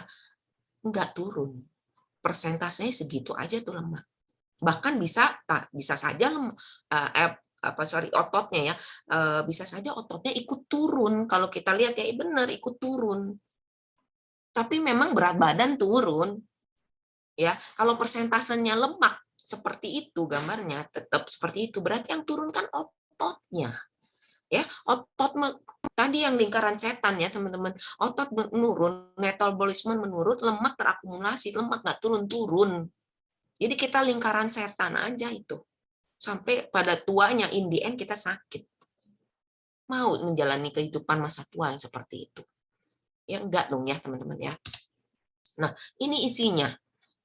nggak turun. Persentasenya segitu aja tuh lemak. Bahkan bisa saja ototnya ya, bisa saja ototnya ikut turun. Kalau kita lihat ya benar ikut turun. Tapi memang berat badan turun. Ya, kalau persentasenya lemak seperti itu gambarnya tetap seperti itu, berarti yang turun kan ototnya. Ya, tadi yang lingkaran setan ya teman-teman, otot menurun, metabolisme menurun, lemak terakumulasi, lemak nggak turun-turun. Jadi kita lingkaran setan aja itu. Sampai pada tuanya, in the end kita sakit. Mau menjalani kehidupan masa tua yang seperti itu. Ya enggak dong ya teman-teman ya. Nah, ini isinya.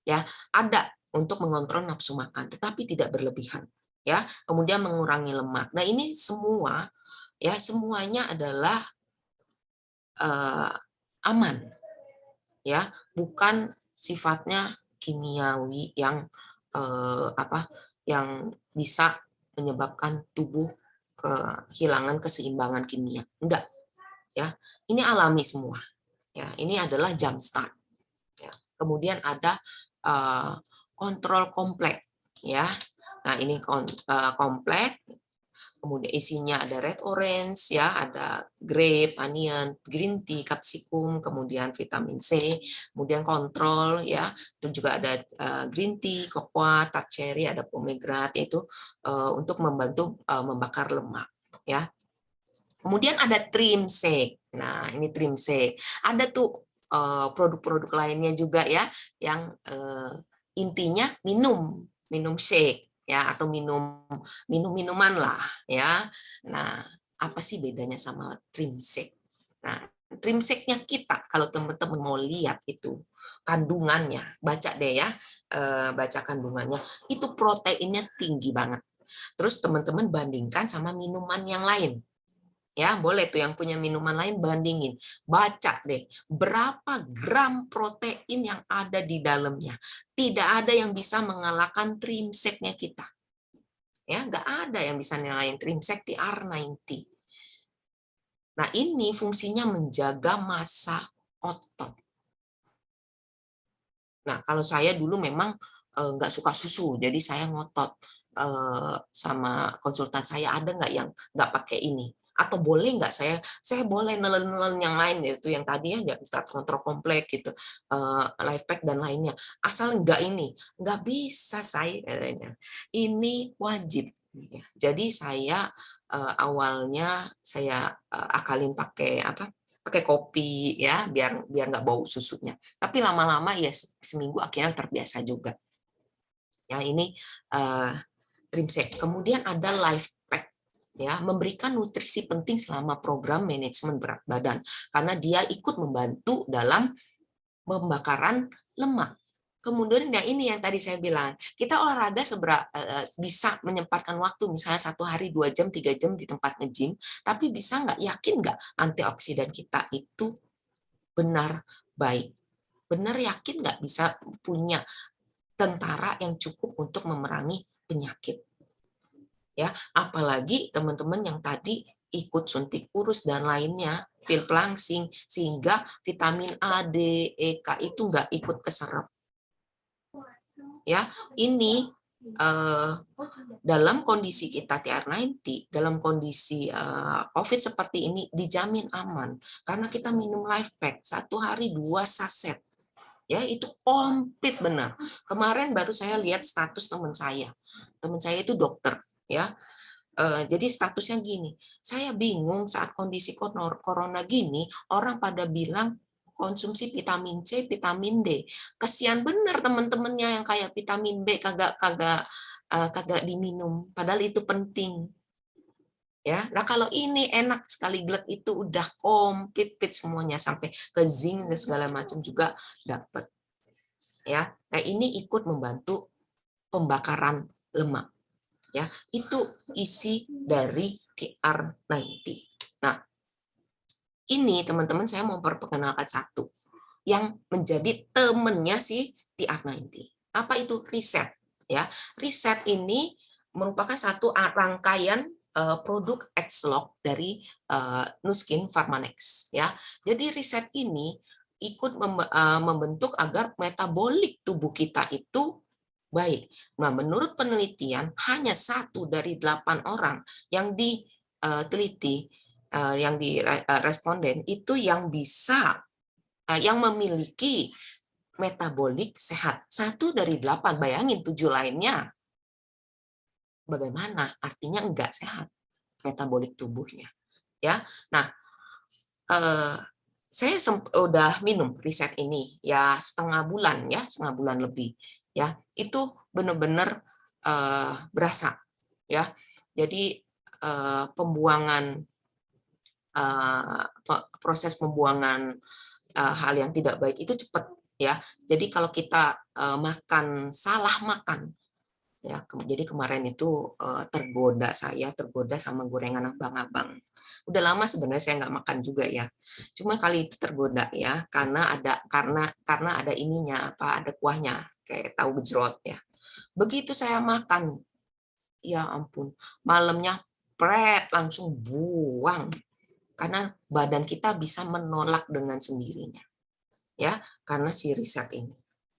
Ya, ada untuk mengontrol nafsu makan, tetapi tidak berlebihan. Ya, kemudian mengurangi lemak. Nah, ini semua ya semuanya adalah aman. Ya, bukan sifatnya kimiawi yang yang bisa menyebabkan tubuh kehilangan keseimbangan kimia. Enggak, ya. Ini alami semua. Ya, ini adalah jump start. Ya. Kemudian ada kontrol kompleks, ya. Nah, ini kompleks. Kemudian isinya ada red orange, ya, ada grape, onion, green tea, capsicum, kemudian vitamin C, kemudian kontrol, ya, dan juga ada green tea, cocoa, tart cherry, ada pomegranate itu untuk membantu membakar lemak, ya. Kemudian ada trim shake. Nah, ini trim shake. Ada tuh produk-produk lainnya juga ya, yang intinya minum shake ya, atau minuman lah ya. Nah, apa sih bedanya sama trim shake? Nah, trim shake-nya kita kalau teman-teman mau lihat itu kandungannya, baca deh ya, baca kandungannya, itu proteinnya tinggi banget. Terus teman-teman bandingkan sama minuman yang lain. Ya, boleh tuh yang punya minuman lain bandingin. Baca deh, berapa gram protein yang ada di dalamnya. Tidak ada yang bisa mengalahkan trimsek-nya kita. Ya, nggak ada yang bisa nilaiin trimsek di R90. Nah, ini fungsinya menjaga massa otot. Nah, kalau saya dulu memang nggak suka susu, jadi saya ngotot sama konsultan saya, ada nggak yang nggak pakai ini? Atau boleh nggak saya boleh nelen-nelen yang lain, yaitu yang tadi ya start kontrol kompleks gitu, life pack dan lainnya, asal nggak ini, nggak bisa saya katanya. Ini wajib. Jadi saya awalnya saya akalin pakai pakai kopi ya, biar nggak bau susunya. Tapi lama-lama ya seminggu akhirnya terbiasa juga. Ya, ini trimsek. Kemudian ada life pack, ya, memberikan nutrisi penting selama program manajemen berat badan karena dia ikut membantu dalam pembakaran lemak. Kemudian ya ini yang tadi saya bilang, kita olahraga bisa menyempatkan waktu, misalnya 1 hari 2 jam 3 jam di tempat nge-gym, tapi bisa nggak, yakin nggak antioksidan kita itu benar baik? Benar yakin nggak bisa punya tentara yang cukup untuk memerangi penyakit? Ya, apalagi teman-teman yang tadi ikut suntik kurus dan lainnya, pil pelangsing, sehingga vitamin A, D, E, K itu nggak ikut keserap. Ya, ini dalam kondisi kita TR90, dalam kondisi COVID seperti ini dijamin aman karena kita minum life pack 1 hari 2 saset. Ya, itu komplit benar. Kemarin baru saya lihat status teman saya. Teman saya itu dokter, ya. Jadi statusnya gini, saya bingung saat kondisi corona gini, orang pada bilang konsumsi vitamin C, vitamin D. Kasihan bener teman-temannya yang kayak vitamin B kagak diminum, padahal itu penting. Ya, nah kalau ini enak sekali glek itu udah komplit semuanya sampai ke zinc dan segala macam juga dapat. Ya, nah ini ikut membantu pembakaran lemak. Ya, itu isi dari TR90. Nah, ini teman-teman saya mau perkenalkan satu yang menjadi temennya si TR90. Apa itu? Riset. Ya, riset ini merupakan satu rangkaian produk X-Log dari Nuskin Pharmanex. Ya, jadi riset ini ikut membentuk agar metabolik tubuh kita itu baik. Nah, menurut penelitian hanya 1 dari 8 orang yang diteliti, yang di responden itu yang bisa, yang memiliki metabolik sehat. 1 dari 8, bayangin 7 lainnya bagaimana? Artinya enggak sehat metabolik tubuhnya, ya. Nah, saya udah minum riset ini ya setengah bulan lebih, ya. Itu benar-benar berasa, ya. Jadi pembuangan, proses pembuangan hal yang tidak baik itu cepat, ya. Jadi kalau kita salah makan, ya, jadi kemarin itu saya tergoda sama gorengan abang-abang. Udah lama sebenarnya saya nggak makan juga ya. Cuma kali itu tergoda ya, karena ada ininya, ada kuahnya kayak tahu gejrot ya. Begitu saya makan, ya ampun, malamnya langsung buang karena badan kita bisa menolak dengan sendirinya. Ya, karena si riset ini.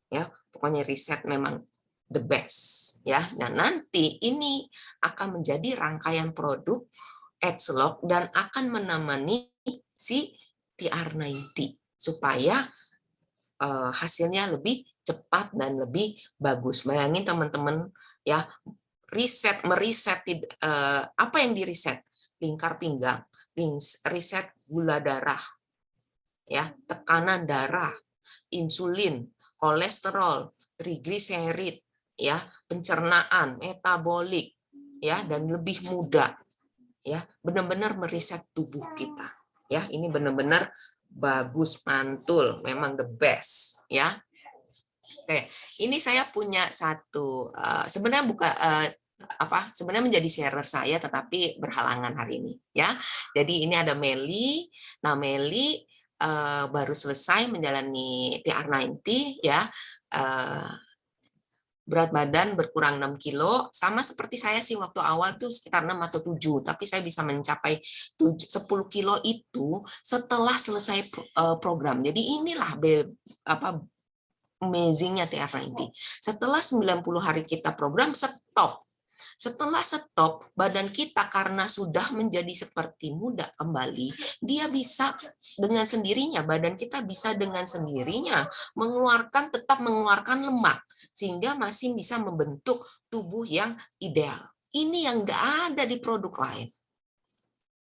Ya, pokoknya riset memang the best ya. Nah, nanti ini akan menjadi rangkaian produk Edgelock dan akan menemani si TR90 supaya hasilnya lebih cepat dan lebih bagus. Bayangin teman-teman ya, meriset apa yang diriset? Lingkar pinggang, riset gula darah, ya, tekanan darah, insulin, kolesterol, trigliserid, ya, pencernaan, metabolik, ya, dan lebih muda, ya, benar-benar meriset tubuh kita, ya, ini benar-benar bagus, mantul, memang the best, ya. Oke, ini saya punya satu, sebenarnya sebenarnya menjadi sharer saya, tetapi berhalangan hari ini, ya. Jadi ini ada Meli. Nah, Meli baru selesai menjalani TR90, ya. Berat badan berkurang 6 kilo, sama seperti saya sih waktu awal tuh sekitar 6 atau 7, tapi saya bisa mencapai 10 kilo itu setelah selesai program. Jadi inilah amazing-nya TR90. Setelah 90 hari kita program, stop. Setelah stop, badan kita karena sudah menjadi seperti muda kembali, dia bisa dengan sendirinya, badan kita bisa dengan sendirinya tetap mengeluarkan lemak, sehingga masih bisa membentuk tubuh yang ideal. Ini yang nggak ada di produk lain.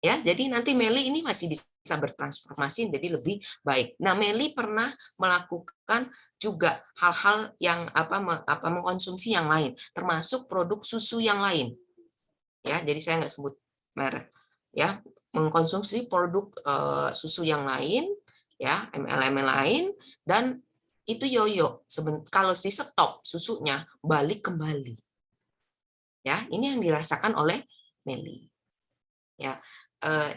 Ya, jadi nanti Meli ini masih bisa bertransformasi jadi lebih baik. Nah, Meli pernah melakukan juga hal-hal yang mengkonsumsi yang lain, termasuk produk susu yang lain. Ya, jadi saya nggak sebut merek. Ya, mengkonsumsi produk susu yang lain, ya, MLM lain, dan itu yoyo. Kalau di stop susunya balik kembali. Ya, ini yang dirasakan oleh Meli. Ya,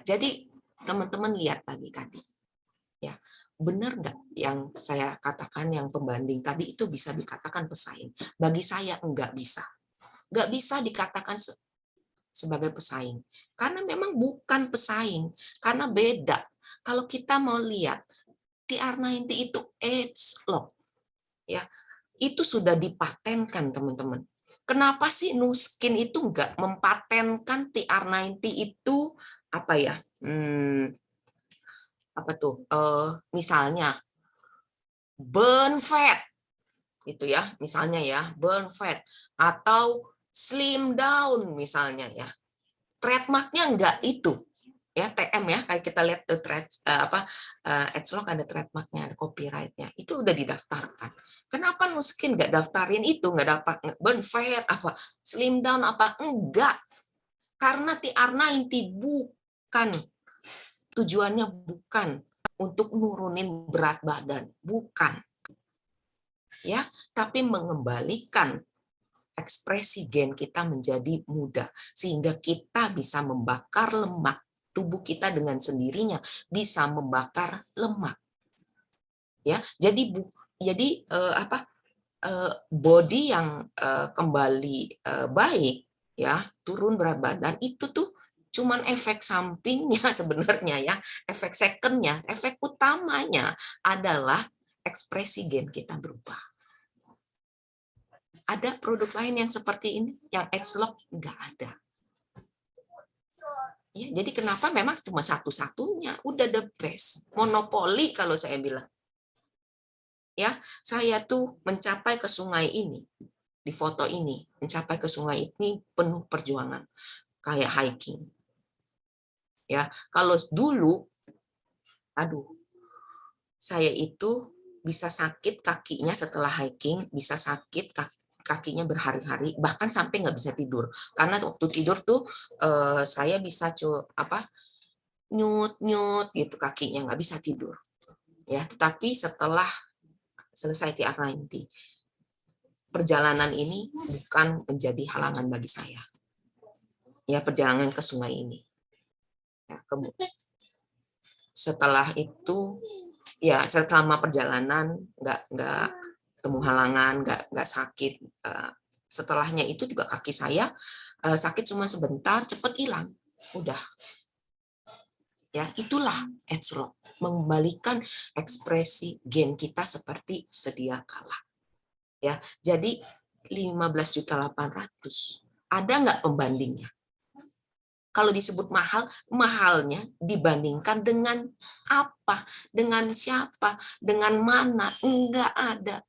jadi teman-teman lihat tadi, ya, benar nggak yang saya katakan, yang pembanding tadi itu bisa dikatakan pesaing? Bagi saya nggak bisa dikatakan sebagai pesaing, karena memang bukan pesaing, karena beda. Kalau kita mau lihat TR90 itu Edgelock, ya, itu sudah dipatenkan teman-teman. Kenapa sih Nuskin itu nggak mempatenkan TR90 itu apa ya? Misalnya burn fat, itu ya, misalnya ya, burn fat atau slim down misalnya ya. Trademarknya nggak itu. Ya, TM ya, kayak kita lihat Edgelock ada trademarknya, ada copyrightnya, itu udah didaftarkan. Kenapa Nuskin nggak daftarin itu, nggak dapat burn fat apa slim down apa? Enggak, karena TR90 bukan tujuannya, bukan untuk nurunin berat badan, bukan, ya, tapi mengembalikan ekspresi gen kita menjadi muda, sehingga kita bisa membakar lemak. Tubuh kita dengan sendirinya bisa membakar lemak, ya. Jadi body yang kembali baik, ya, turun berat badan itu tuh cuman efek sampingnya sebenarnya, ya. Efek secondnya, efek utamanya adalah ekspresi gen kita berubah. Ada produk lain yang seperti ini, yang Edgelock nggak ada. Ya, jadi kenapa memang cuma satu-satunya, udah the best, monopoli kalau saya bilang. Ya, saya tuh mencapai ke sungai ini, di foto ini, mencapai ke sungai ini penuh perjuangan, kayak hiking. Ya, kalau dulu, aduh, saya itu bisa sakit kakinya setelah hiking, bisa sakit kakinya berhari-hari, bahkan sampai nggak bisa tidur. Karena waktu tidur tuh saya bisa nyut gitu kakinya, nggak bisa tidur. Ya, tetapi setelah selesai TR90, perjalanan ini bukan menjadi halangan bagi saya. Ya, perjalanan ke sungai ini. Ya, setelah itu, ya selama perjalanan nggak ketemu halangan, nggak sakit. Setelahnya itu juga kaki saya sakit cuma sebentar, cepat hilang, udah. Ya, itulah Edgelock, mengembalikan ekspresi gen kita seperti sedia kala. Ya, jadi 15.800.000. Ada nggak pembandingnya? Kalau disebut mahal, mahalnya dibandingkan dengan apa? Dengan siapa? Dengan mana? Enggak ada.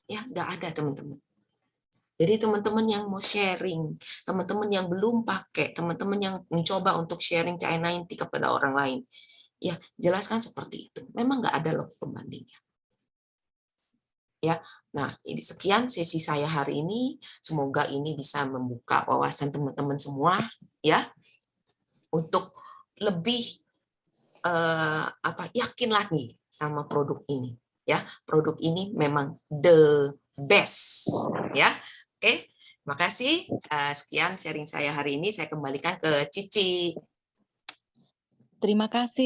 Ya, enggak ada, teman-teman. Jadi teman-teman yang mau sharing, teman-teman yang belum pakai, teman-teman yang mencoba untuk sharing TI90 kepada orang lain, ya jelaskan seperti itu. Memang nggak ada loh pembandingnya. Ya, nah ini sekian sesi saya hari ini. Semoga ini bisa membuka wawasan teman-teman semua, ya, untuk lebih yakin lagi sama produk ini. Ya, produk ini memang the best. Ya, oke. Makasih. Sekian sharing saya hari ini. Saya kembalikan ke Cici. Terima kasih.